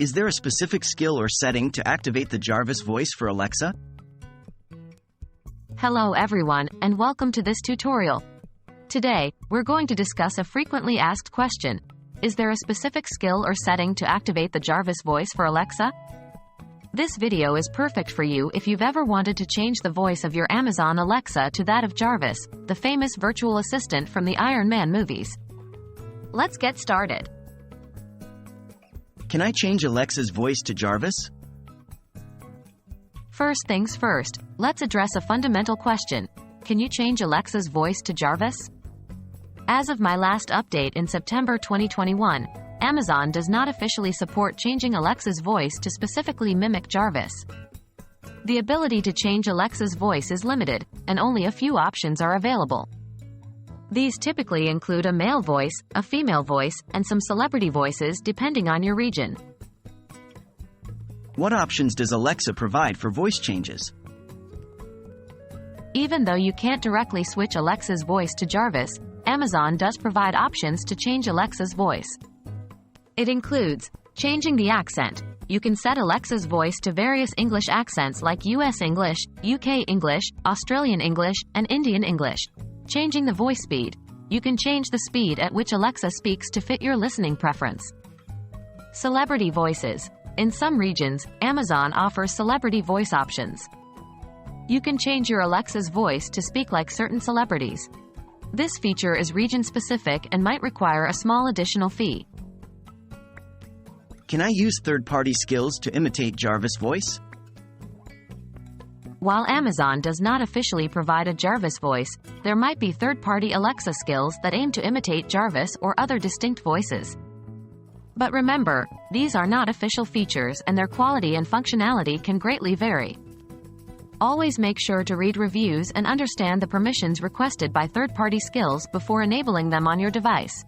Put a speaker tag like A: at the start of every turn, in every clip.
A: Is there a specific skill or setting to activate the Jarvis voice for Alexa?
B: Hello everyone, and welcome to this tutorial. Today, we're going to discuss a frequently asked question. Is there a specific skill or setting to activate the Jarvis voice for Alexa? This video is perfect for you if you've ever wanted to change the voice of your Amazon Alexa to that of Jarvis, the famous virtual assistant from the Iron Man movies. Let's get started.
A: Can I change Alexa's voice to Jarvis?
B: First things first, let's address a fundamental question. Can you change Alexa's voice to Jarvis? As of my last update in September 2021, Amazon does not officially support changing Alexa's voice to specifically mimic Jarvis. The ability to change Alexa's voice is limited, and only a few options are available. These typically include a male voice, a female voice, and some celebrity voices depending on your region.
A: What options does Alexa provide for voice changes?
B: Even though you can't directly switch Alexa's voice to Jarvis, Amazon does provide options to change Alexa's voice. It includes changing the accent. You can set Alexa's voice to various English accents like US English, UK English, Australian English, and Indian English. Changing the voice speed. You can change the speed at which Alexa speaks to fit your listening preference. Celebrity voices. In some regions, Amazon offers celebrity voice options. You can change your Alexa's voice to speak like certain celebrities. This feature is region-specific and might require a small additional fee.
A: Can I use third-party skills to imitate Jarvis' voice?
B: While Amazon does not officially provide a Jarvis voice, there might be third-party Alexa skills that aim to imitate Jarvis or other distinct voices. But remember, these are not official features and their quality and functionality can greatly vary. Always make sure to read reviews and understand the permissions requested by third-party skills before enabling them on your device.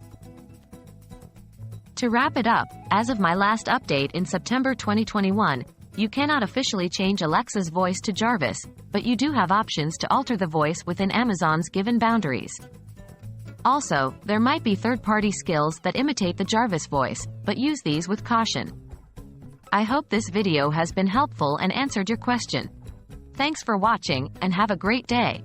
B: To wrap it up, as of my last update in September 2021, you cannot officially change Alexa's voice to Jarvis, but you do have options to alter the voice within Amazon's given boundaries. Also, there might be third-party skills that imitate the Jarvis voice, but use these with caution. I hope this video has been helpful and answered your question. Thanks for watching, and have a great day.